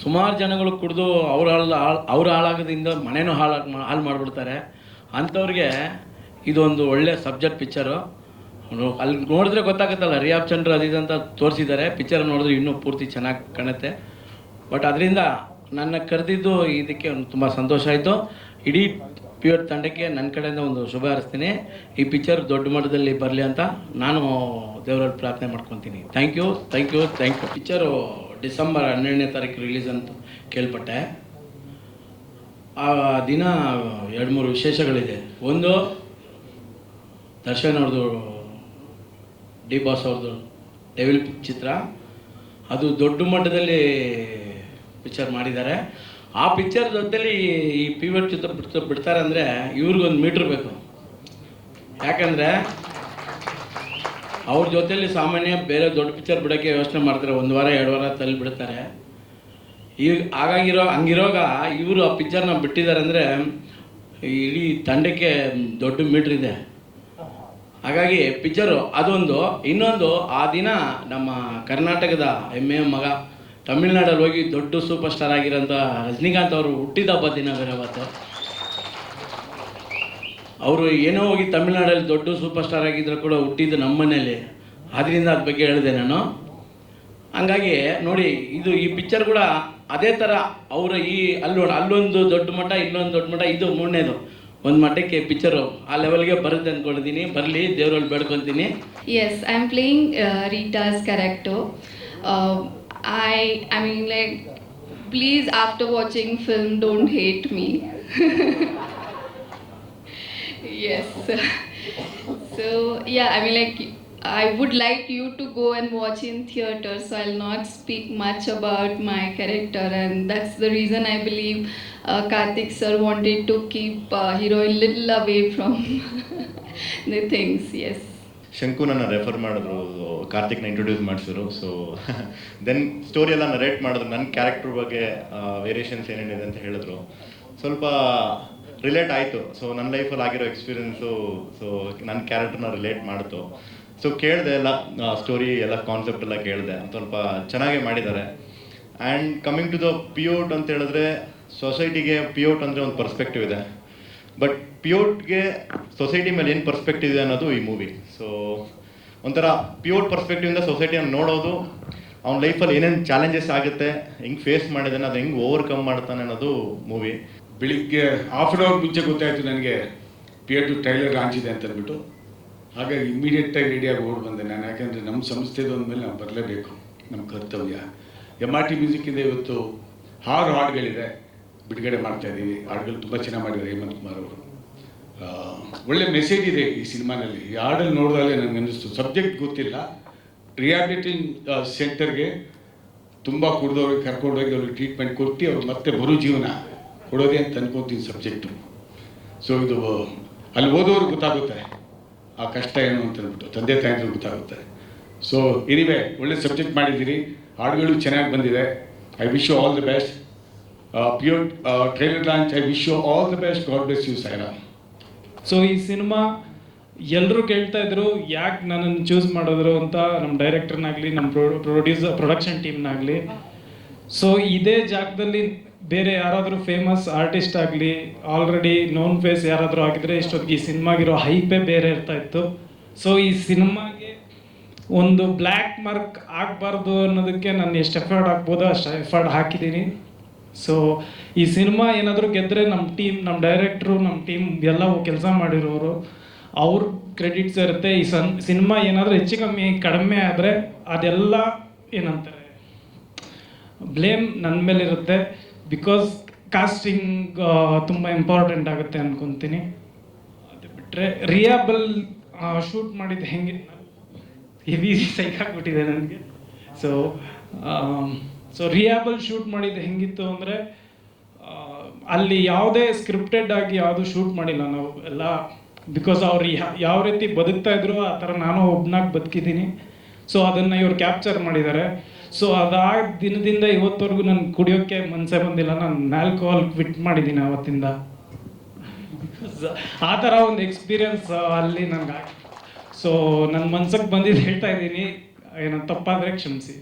ಸುಮಾರು ಜನಗಳು ಕುಡಿದು ಅವ್ರು ಹಾಳಾಗೋದ್ರಿಂದ ಮನೆಯೂ ಹಾಳು ಮಾಡಿಬಿಡ್ತಾರೆ. ಅಂಥವ್ರಿಗೆ ಇದೊಂದು ಒಳ್ಳೆ ಸಬ್ಜೆಕ್ಟ್ ಪಿಕ್ಚರು. ಅಲ್ಲಿ ನೋಡಿದ್ರೆ ಗೊತ್ತಾಗುತ್ತಲ್ಲ, ರಿಯಾಬ್ ಚಂದ್ರ ಅದಿದಂತ ತೋರಿಸಿದ್ದಾರೆ. ಪಿಕ್ಚರ್ ನೋಡಿದ್ರೆ ಇನ್ನೂ ಪೂರ್ತಿ ಚೆನ್ನಾಗಿ ಕಾಣುತ್ತೆ. ಬಟ್ ಅದರಿಂದ ನನ್ನ ಕರೆದಿದ್ದು ಇದಕ್ಕೆ ತುಂಬ ಸಂತೋಷ ಆಯಿತು. ಇಡೀ ಪ್ಯೂರ್ ತಂಡಕ್ಕೆ ನನ್ನ ಕಡೆಯಿಂದ ಒಂದು ಶುಭ ಹಾರೈಸ್ತೀನಿ. ಈ ಪಿಕ್ಚರ್ ದೊಡ್ಡ ಮಟ್ಟದಲ್ಲಿ ಬರಲಿ ಅಂತ ನಾನು ದೇವರಲ್ಲಿ ಪ್ರಾರ್ಥನೆ ಮಾಡ್ಕೊತೀನಿ. Thank you. ಪಿಕ್ಚರು ಡಿಸೆಂಬರ್ 12ನೇ ತಾರೀಕು ರಿಲೀಸ್ ಅಂತ ಕೇಳ್ಪಟ್ಟೆ. ಆ ದಿನ 2-3 ವಿಶೇಷಗಳಿದೆ. ಒಂದು, ದರ್ಶನ್ ಅವ್ರದ್ದು ಡಿ ಬಾಸ್ ಅವ್ರದ್ದು ಡೆವಿಲ್ ಚಿತ್ರ, ಅದು ದೊಡ್ಡ ಮಟ್ಟದಲ್ಲಿ ಪಿಕ್ಚರ್ ಮಾಡಿದ್ದಾರೆ. ಆ ಪಿಕ್ಚರ್ ಜೊತೆಲಿ ಈ ಪಿವರ್ ಚಿತ್ರ ಬಿಡ್ತಾರೆ ಅಂದರೆ ಇವ್ರಿಗೊಂದು ಮೀಟ್ರ್ ಬೇಕು. ಯಾಕಂದರೆ ಅವ್ರ ಜೊತೆಲಿ ಸಾಮಾನ್ಯ ಬೇರೆ ದೊಡ್ಡ ಪಿಕ್ಚರ್ ಬಿಡೋಕ್ಕೆ ಯೋಚನೆ ಮಾಡ್ತಾರೆ, 1 ವಾರ 2 ವಾರ ತಲ್ಲಿ ಬಿಡ್ತಾರೆ. ಈಗ ಹಂಗಿರೋಗ ಇವರು ಆ ಪಿಕ್ಚರ್ನ ಬಿಟ್ಟಿದ್ದಾರೆ ಅಂದರೆ ಇಡೀ ತಂಡಕ್ಕೆ ದೊಡ್ಡ ಮೀಟ್ರ್ ಇದೆ. ಹಾಗಾಗಿ ಪಿಕ್ಚರು ಅದೊಂದು. ಇನ್ನೊಂದು, ಆ ದಿನ ನಮ್ಮ ಕರ್ನಾಟಕದ ಹೆಮ್ಮೆಯ ಮಗ ತಮಿಳ್ನಾಡಲ್ಲಿ ಹೋಗಿ ದೊಡ್ಡ ಸೂಪರ್ ಸ್ಟಾರ್ ಆಗಿರೋಂಥ ರಜನಿಕಾಂತ್ ಅವರು ಹುಟ್ಟಿದ ಹಬ್ಬ ದಿನ ಬೇರೆ ಅವತ್ತು. ಅವರು ಏನೋ ಹೋಗಿ ತಮಿಳ್ನಾಡಲ್ಲಿ ದೊಡ್ಡ ಸೂಪರ್ ಸ್ಟಾರ್ ಆಗಿದ್ರು ಕೂಡ ಹುಟ್ಟಿದ್ದು ನಮ್ಮ ಮನೇಲಿ. ಆದ್ದರಿಂದ ಅದ್ರ ಬಗ್ಗೆ ಹೇಳಿದೆ ನಾನು. ಹಂಗಾಗಿ ನೋಡಿ, ಈ ಪಿಕ್ಚರ್ ಕೂಡ ಅದೇ ಥರ ಅವರ ಅಲ್ಲೊಂದು ದೊಡ್ಡ ಮಟ್ಟ, ಇಲ್ಲೊಂದು ದೊಡ್ಡ ಮಟ್ಟ, ಇದು 3ನೇದು ಒಂದು ಮಟ್ಟಕ್ಕೆ ಪಿಕ್ಚರು ಆ ಲೆವೆಲ್ಗೆ ಬರುತ್ತೆ ಅಂದ್ಕೊಂಡಿದ್ದೀನಿ. ಬರಲಿ, ದೇವರಲ್ಲಿ ಬೇಡ್ಕೊತೀನಿ. Yes, I'm playing Rita's character. I mean, like, please, after watching film, don't hate me. Yes. So yeah, I mean, like, I would like you to go and watch in theater, so I'll not speak much about my character, and that's the reason I believe Karthik sir wanted to keep heroine little away from the things. Yes. ಶಂಕು ನನ್ನ refer ಮಾಡಿದ್ರು, ಕಾರ್ತಿಕ್ನ introduce ಮಾಡಿಸಿದ್ರು. So then story ಎಲ್ಲ narrate ಮಾಡಿದ್ರು. ನನ್ನ character ಬಗ್ಗೆ variations ಏನೇನಿದೆ ಅಂತ ಹೇಳಿದ್ರು. ಸ್ವಲ್ಪ ರಿಲೇಟ್ ಆಯಿತು. ಸೊ ನನ್ನ ಲೈಫಲ್ಲಿ ಆಗಿರೋ ಎಕ್ಸ್ಪೀರಿಯೆನ್ಸು, ಸೊ ನನ್ನ ಕ್ಯಾರೆಕ್ಟರ್ನ ರಿಲೇಟ್ ಮಾಡಿತು. ಸೊ ಕೇಳಿದೆ, ಎಲ್ಲ ಸ್ಟೋರಿ ಎಲ್ಲ ಕಾನ್ಸೆಪ್ಟ್ ಎಲ್ಲ ಕೇಳಿದೆ. ಸ್ವಲ್ಪ ಚೆನ್ನಾಗೇ ಮಾಡಿದ್ದಾರೆ. ಆ್ಯಂಡ್ ಕಮಿಂಗ್ ಟು ದ ಪಿಯೋಟ್ ಅಂತ ಹೇಳಿದ್ರೆ, ಸೊಸೈಟಿಗೆ ಪಿಯೋಟ್ ಅಂದರೆ ಒಂದು ಪರ್ಸ್ಪೆಕ್ಟಿವ್ ಇದೆ. ಬಟ್ ಪಿಯೋಟ್ಗೆ ಸೊಸೈಟಿ ಮೇಲೆ ಏನು ಪರ್ಸ್ಪೆಕ್ಟಿವ್ ಇದೆ ಅನ್ನೋದು ಈ ಮೂವಿ. ಸೊ ಒಂಥರ ಪಿಯೋಟ್ ಪರ್ಸ್ಪೆಕ್ಟಿವಿಂದ ಸೊಸೈಟಿಯನ್ನು ನೋಡೋದು, ಅವ್ನ ಲೈಫಲ್ಲಿ ಏನೇನು ಚಾಲೆಂಜಸ್ ಆಗುತ್ತೆ, ಹೆಂಗೆ ಫೇಸ್ ಮಾಡಿದಾನೆ, ಅದು ಹೆಂಗೆ ಓವರ್ಕಮ್ ಮಾಡ್ತಾನೆ ಅನ್ನೋದು ಮೂವಿ. ಬೆಳಿಗ್ಗೆ ಹಾಫ್ ಆನ್ ಅವರ್ ಮುಂಚೆ ಗೊತ್ತಾಯಿತು ನನಗೆ ಪಿಯೋಟ್ ಟ್ರೈಲರ್ ಲಾಂಚ್ ಇದೆ ಅಂತ ಅಂದ್ಬಿಟ್ಟು. ಹಾಗಾಗಿ ಇಮಿಡಿಯೇಟಾಗಿ ರೆಡಿಯಾಗಿ ಓಡಿ ಬಂದೆ ನಾನು. ಯಾಕೆಂದರೆ ನಮ್ಮ ಸಂಸ್ಥೆದು ಅಂದಮೇಲೆ ನಾವು ಬರಲೇಬೇಕು, ನಮ್ಮ ಕರ್ತವ್ಯ. MRT ಮ್ಯೂಸಿಕ್ಕಿಂದ ಇವತ್ತು 6 ಹಾಡುಗಳಿದೆ, ಬಿಡುಗಡೆ ಮಾಡ್ತಾಯಿದ್ದೀವಿ. ಹಾಡುಗಳು ತುಂಬ ಚೆನ್ನಾಗಿ ಮಾಡಿದ್ದಾರೆ ಹೇಮಂತ್ ಕುಮಾರ್ ಅವರು. ಒಳ್ಳೆ ಮೆಸೇಜ್ ಇದೆ ಈ ಸಿನಿಮಾನಲ್ಲಿ. ಈ ಹಾಡಲ್ಲಿ ನೋಡಿದಾಗಲೇ ನನಗೆ ಅನ್ನಿಸ್ತು, ಸಬ್ಜೆಕ್ಟ್ ಗೊತ್ತಿಲ್ಲ, ರಿಹ್ಯಾಬಿಲಿಟೇಷನ್ ಸೆಂಟರ್ಗೆ ತುಂಬ ಕುಡಿದವ್ರಿಗೆ ಕರ್ಕೊಂಡೋಗಿ ಅವ್ರಿಗೆ ಟ್ರೀಟ್ಮೆಂಟ್ ಕೊಟ್ಟು ಅವ್ರು ಮತ್ತೆ ಬರೋ ಜೀವನ ಕೊಡೋದೇ ಅಂತ ಅನ್ಕೋತೀನಿ ಸಬ್ಜೆಕ್ಟು. ಸೊ ಇದು ಅಲ್ಲಿ ಓದೋರಿಗೆ ಗೊತ್ತಾಗುತ್ತೆ ಆ ಕಷ್ಟ ಏನು ಅಂತ ಅಂದ್ಬಿಟ್ಟು, ತಂದೆ ತಾಯಿದ್ರು ಗೊತ್ತಾಗುತ್ತೆ. ಸೊ ಎನಿವೆ, ಒಳ್ಳೆ ಸಬ್ಜೆಕ್ಟ್ ಮಾಡಿದ್ದೀರಿ, ಹಾಡುಗಳು ಚೆನ್ನಾಗಿ ಬಂದಿದೆ. I wish you all the best. ಪಿಯೋಟ್ trailer launch, I wish you all the best. God bless you Sairam. So ಈ ಸಿನಿಮಾ ಎಲ್ಲರೂ ಕೇಳ್ತಾ ಇದ್ರು ಯಾಕೆ ನನ್ನನ್ನು ಚೂಸ್ ಮಾಡಿದ್ರು ಅಂತ, ನಮ್ಮ ಡೈರೆಕ್ಟರ್ನಾಗಲಿ, ನಮ್ಮ ಪ್ರೊಡಕ್ಷನ್ ಟೀಮ್ನಾಗಲಿ. ಸೊ ಇದೇ ಜಾಗದಲ್ಲಿ ಬೇರೆ ಯಾರಾದರೂ ಫೇಮಸ್ ಆರ್ಟಿಸ್ಟ್ ಆಗಲಿ, ಆಲ್ರೆಡಿ ನೋನ್ ಫೇಸ್ ಯಾರಾದರೂ ಆಗಿದ್ರೆ ಇಷ್ಟೊತ್ತಿಗೆ ಈ ಸಿನಿಮಾಗಿರೋ ಹೈಪೇ ಬೇರೆ ಇರ್ತಾ ಇತ್ತು. ಸೊ ಈ ಸಿನಿಮಾಗೆ ಒಂದು ಬ್ಲ್ಯಾಕ್ ಮಾರ್ಕ್ ಆಗಬಾರ್ದು ಅನ್ನೋದಕ್ಕೆ ನಾನು ಎಷ್ಟು ಎಫರ್ಟ್ ಹಾಕ್ಬೋದೋ ಅಷ್ಟು ಎಫರ್ಟ್ ಹಾಕಿದ್ದೀನಿ. ಸೊ ಈ ಸಿನಿಮಾ ಏನಾದರೂ ಗೆದ್ದರೆ ನಮ್ಮ ಟೀಮ್, ನಮ್ಮ ಡೈರೆಕ್ಟ್ರು, ನಮ್ಮ ಟೀಮ್ ಎಲ್ಲ ಕೆಲಸ ಮಾಡಿರೋರು, ಅವ್ರ ಕ್ರೆಡಿಟ್ಸ್ ಇರುತ್ತೆ. ಈ ಸಿನಿಮಾ ಏನಾದರೂ ಹೆಚ್ಚು ಕಡಿಮೆ ಆದರೆ ಅದೆಲ್ಲ ಏನಂತಾರೆ, ಬ್ಲೇಮ್ ನನ್ನ ಮೇಲಿರುತ್ತೆ. ಬಿಕಾಸ್ ಕಾಸ್ಟಿಂಗ್ ತುಂಬ ಇಂಪಾರ್ಟೆಂಟ್ ಆಗುತ್ತೆ ಅಂದ್ಕೊತೀನಿ. ಅದು ಬಿಟ್ಟರೆ ರಿಯಾಬಲ್ ಶೂಟ್ ಮಾಡಿದ್ದು ಹೆಂಗೆ ಹೆವಿ ಸೈಕಾಗ್ಬಿಟ್ಟಿದೆ ನನಗೆ. ಸೊ ರಿಯಾಬಲ್ ಶೂಟ್ ಮಾಡಿದ್ದು ಹೆಂಗಿತ್ತು ಅಂದರೆ, ಅಲ್ಲಿ ಯಾವುದೇ ಸ್ಕ್ರಿಪ್ಟೆಡ್ ಆಗಿ ಯಾವುದು ಶೂಟ್ ಮಾಡಿಲ್ಲ ನಾವು ಎಲ್ಲ. ಬಿಕಾಸ್ ಅವ್ರು ಯಾವ ರೀತಿ ಬದುಕ್ತಾ ಇದ್ರು ಆ ಥರ ನಾನು ಒಬ್ಬನಾಗಿ ಬದುಕಿದ್ದೀನಿ. ಸೊ ಅದನ್ನು ಇವ್ರು ಕ್ಯಾಪ್ಚರ್ ಮಾಡಿದ್ದಾರೆ. ಸೊ ಅದಾದ ದಿನದಿಂದ ಇವತ್ತವರೆಗೂ ನಾನು ಕುಡಿಯೋಕ್ಕೆ ಮನಸ್ಸೇ ಬಂದಿಲ್ಲ. ನಾನು ಆಲ್ಕೋಹಾಲ್ ಕ್ವಿಟ್ ಮಾಡಿದ್ದೀನಿ ಅವತ್ತಿಂದ. ಬಿಕಾಸ್ ಆ ಥರ ಒಂದು ಎಕ್ಸ್ಪೀರಿಯನ್ಸ್ ಅಲ್ಲಿ ನನಗೆ. ಸೊ ನನ್ನ ಮನ್ಸಿಗೆ ಬಂದಿದ್ದು ಹೇಳ್ತಾ ಇದ್ದೀನಿ, ಏನೋ ತಪ್ಪಾದರೆ ಕ್ಷಮಿಸಿ.